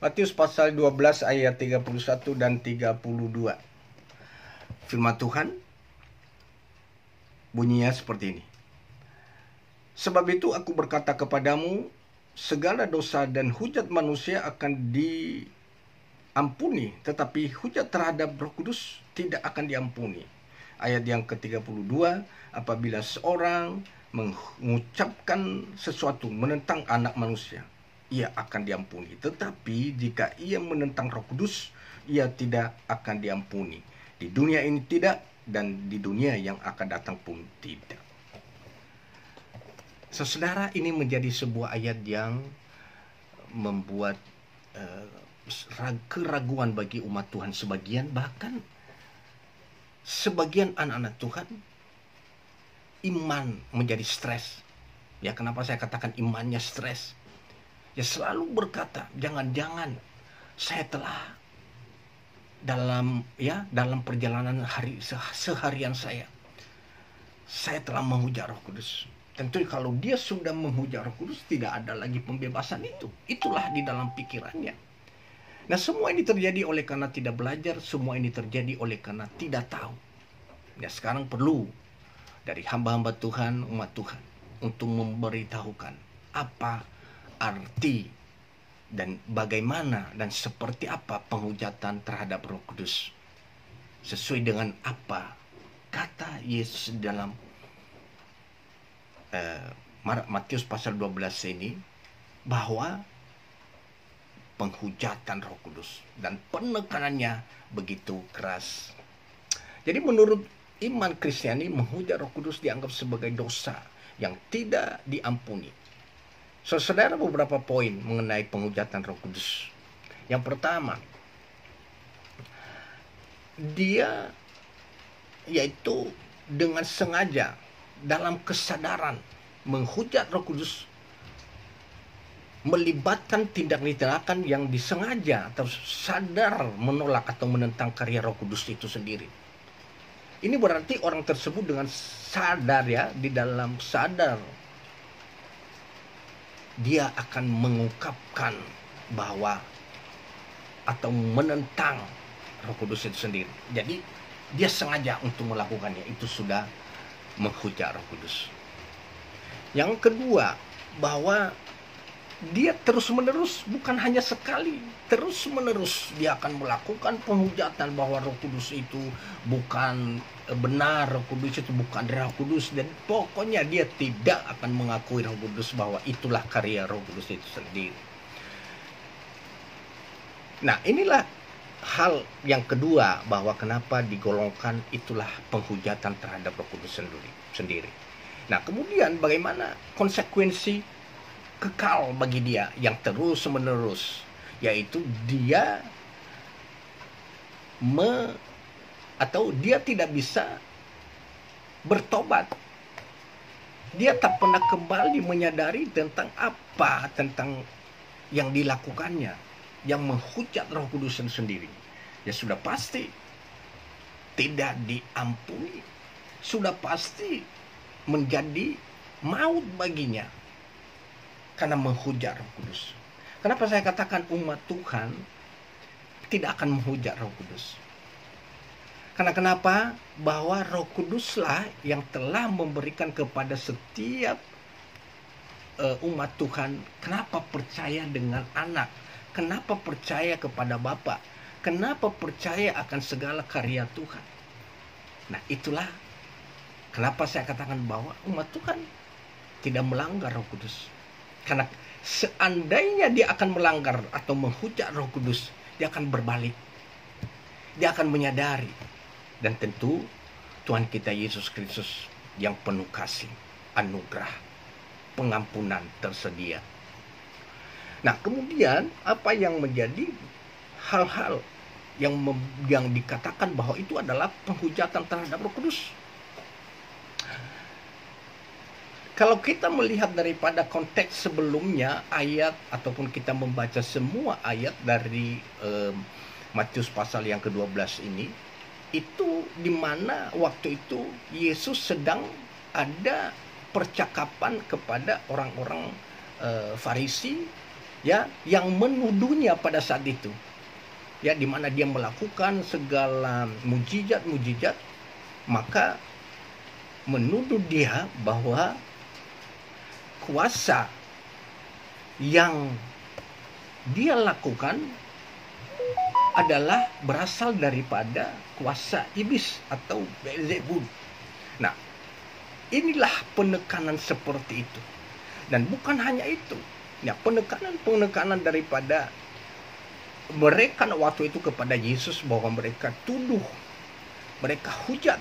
Matius pasal 12 ayat 31 dan 32. Firman Tuhan bunyinya seperti ini. Sebab itu aku berkata kepadamu, segala dosa dan hujat manusia akan diampuni, tetapi hujat terhadap Roh Kudus tidak akan diampuni. Ayat yang ke-32, apabila seorang mengucapkan sesuatu menentang anak manusia, ia akan diampuni. Tetapi jika ia menentang Roh Kudus, ia tidak akan diampuni. Di dunia ini tidak, dan di dunia yang akan datang pun tidak. Saudara, ini menjadi sebuah ayat yang membuat keraguan bagi umat Tuhan sebagian, bahkan sebagian anak-anak Tuhan iman menjadi stres. Ya, kenapa saya katakan imannya stres? Ya, selalu berkata, jangan-jangan saya telah dalam perjalanan seharian saya telah menghujat Roh Kudus. Tentu kalau dia sudah menghujat Roh Kudus, tidak ada lagi pembebasan itu. Itulah di dalam pikirannya. Nah, semua ini terjadi oleh karena tidak belajar, semua ini terjadi oleh karena tidak tahu. Ya, sekarang perlu dari hamba-hamba Tuhan, umat Tuhan, untuk memberitahukan apa arti dan bagaimana dan seperti apa penghujatan terhadap Roh Kudus, sesuai dengan apa kata Yesus dalam Matius pasal 12 ini, bahwa penghujatan Roh Kudus dan penekanannya begitu keras. Jadi menurut iman Kristiani, menghujat Roh Kudus dianggap sebagai dosa yang tidak diampuni. Saudara, beberapa poin mengenai penghujatan Roh Kudus. Yang pertama, dia yaitu dengan sengaja dalam kesadaran menghujat Roh Kudus, melibatkan tindakan yang disengaja atau sadar menolak atau menentang karya Roh Kudus itu sendiri. Ini berarti orang tersebut dengan sadar, ya, di dalam sadar dia akan mengungkapkan bahwa atau menentang Roh Kudus itu sendiri. Jadi dia sengaja untuk melakukannya, itu sudah menghujat Roh Kudus. Yang kedua, bahwa dia terus-menerus, bukan hanya sekali, terus-menerus dia akan melakukan penghujatan bahwa Roh Kudus itu bukan benar, Roh Kudus itu bukan Roh Kudus, dan pokoknya dia tidak akan mengakui Roh Kudus bahwa itulah karya Roh Kudus itu sendiri. Nah, inilah hal yang kedua, bahwa kenapa digolongkan itulah penghujatan terhadap Roh Kudus sendiri. Nah, kemudian bagaimana konsekuensi kekal bagi dia yang terus-menerus, yaitu dia dia tidak bisa bertobat. Dia tak pernah kembali menyadari tentang yang dilakukannya, yang menghujat Roh Kudus sendiri. Ya, sudah pasti tidak diampuni, sudah pasti menjadi maut baginya karena menghujat Roh Kudus. Kenapa saya katakan umat Tuhan tidak akan menghujat Roh Kudus? Karena kenapa? Bahwa Roh Kuduslah yang telah memberikan kepada setiap umat Tuhan, kenapa percaya dengan anak, kenapa percaya kepada Bapa, kenapa percaya akan segala karya Tuhan. Nah, itulah kenapa saya katakan bahwa umat Tuhan tidak melanggar Roh Kudus. Karena seandainya dia akan melanggar atau menghujat Roh Kudus, dia akan berbalik. Dia akan menyadari. Dan tentu Tuhan kita Yesus Kristus yang penuh kasih, anugerah, pengampunan tersedia. Nah, kemudian apa yang menjadi hal-hal yang dikatakan bahwa itu adalah penghujatan terhadap Roh Kudus? Kalau kita melihat daripada konteks sebelumnya ayat, ataupun kita membaca semua ayat dari Matius pasal yang ke-12 ini, itu di mana waktu itu Yesus sedang ada percakapan kepada orang-orang Farisi ya, yang menuduhnya pada saat itu, ya, di mana dia melakukan segala mujizat-mujizat, maka menuduh dia bahwa kuasa yang dia lakukan adalah berasal daripada kuasa iblis atau Beelzebul. Nah, inilah penekanan seperti itu. Dan bukan hanya itu, ya, penekanan daripada mereka waktu itu kepada Yesus, bahwa mereka tuduh, mereka hujat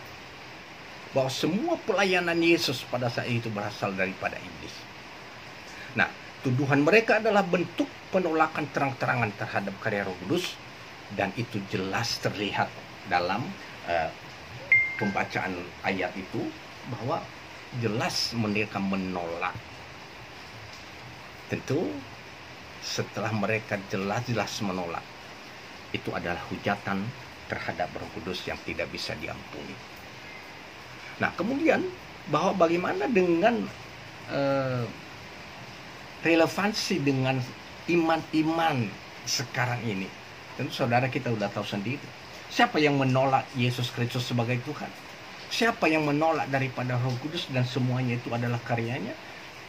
bahwa semua pelayanan Yesus pada saat itu berasal daripada iblis. Nah, tuduhan mereka adalah bentuk penolakan terang-terangan terhadap karya Roh Kudus, dan itu jelas terlihat dalam pembacaan ayat itu, bahwa jelas mereka menolak. Tentu setelah mereka jelas-jelas menolak, itu adalah hujatan terhadap Roh Kudus yang tidak bisa diampuni. Nah, kemudian bahwa bagaimana dengan relevansi dengan iman-iman sekarang ini. Tentu saudara kita sudah tahu sendiri. Siapa yang menolak Yesus Kristus sebagai Tuhan? Siapa yang menolak daripada Roh Kudus dan semuanya itu adalah karyanya?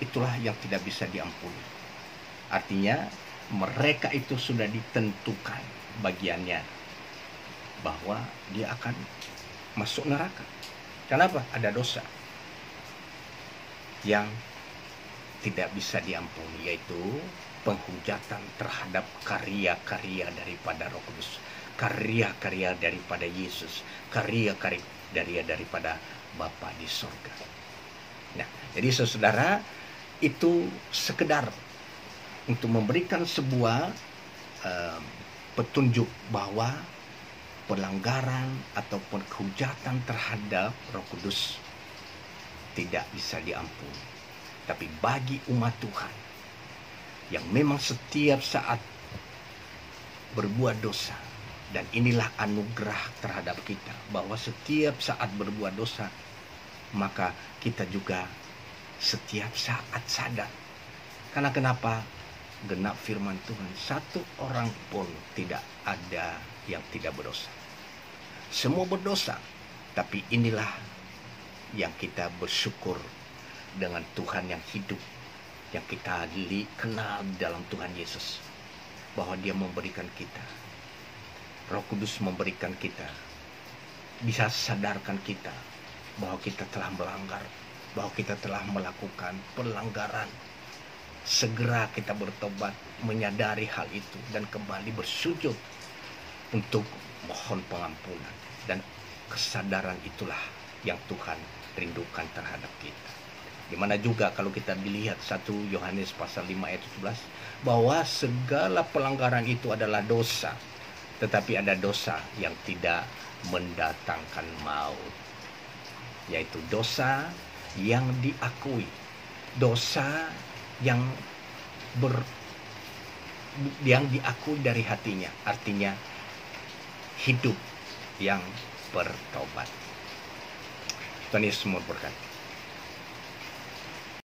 Itulah yang tidak bisa diampuni. Artinya mereka itu sudah ditentukan bagiannya bahwa dia akan masuk neraka. Kenapa? Ada dosa yang tidak bisa diampuni, yaitu penghujatan terhadap karya-karya daripada Roh Kudus, karya-karya daripada Yesus, karya-karya daripada Bapa di sorga. Nah, jadi saudara, itu sekedar untuk memberikan sebuah petunjuk bahwa pelanggaran ataupun kehujatan terhadap Roh Kudus tidak bisa diampuni. Tapi bagi umat Tuhan yang memang setiap saat berbuat dosa, dan inilah anugerah terhadap kita, bahwa setiap saat berbuat dosa, maka kita juga setiap saat sadar. Karena kenapa? Genap firman Tuhan, satu orang pun tidak ada yang tidak berdosa. Semua berdosa, tapi inilah yang kita bersyukur dengan Tuhan yang hidup, yang kita kenal dalam Tuhan Yesus, bahwa Dia memberikan kita, Roh Kudus memberikan kita, bisa sadarkan kita bahwa kita telah melanggar, bahwa kita telah melakukan pelanggaran. Segera kita bertobat, menyadari hal itu, dan kembali bersujud untuk mohon pengampunan. Dan kesadaran itulah yang Tuhan rindukan terhadap kita. Dimana juga kalau kita dilihat 1 Yohanes pasal 5 ayat 17, bahwa segala pelanggaran itu adalah dosa, tetapi ada dosa yang tidak mendatangkan maut, yaitu dosa yang diakui, dosa yang diakui dari hatinya, artinya hidup yang bertobat. Tuhan Yesus memberkati.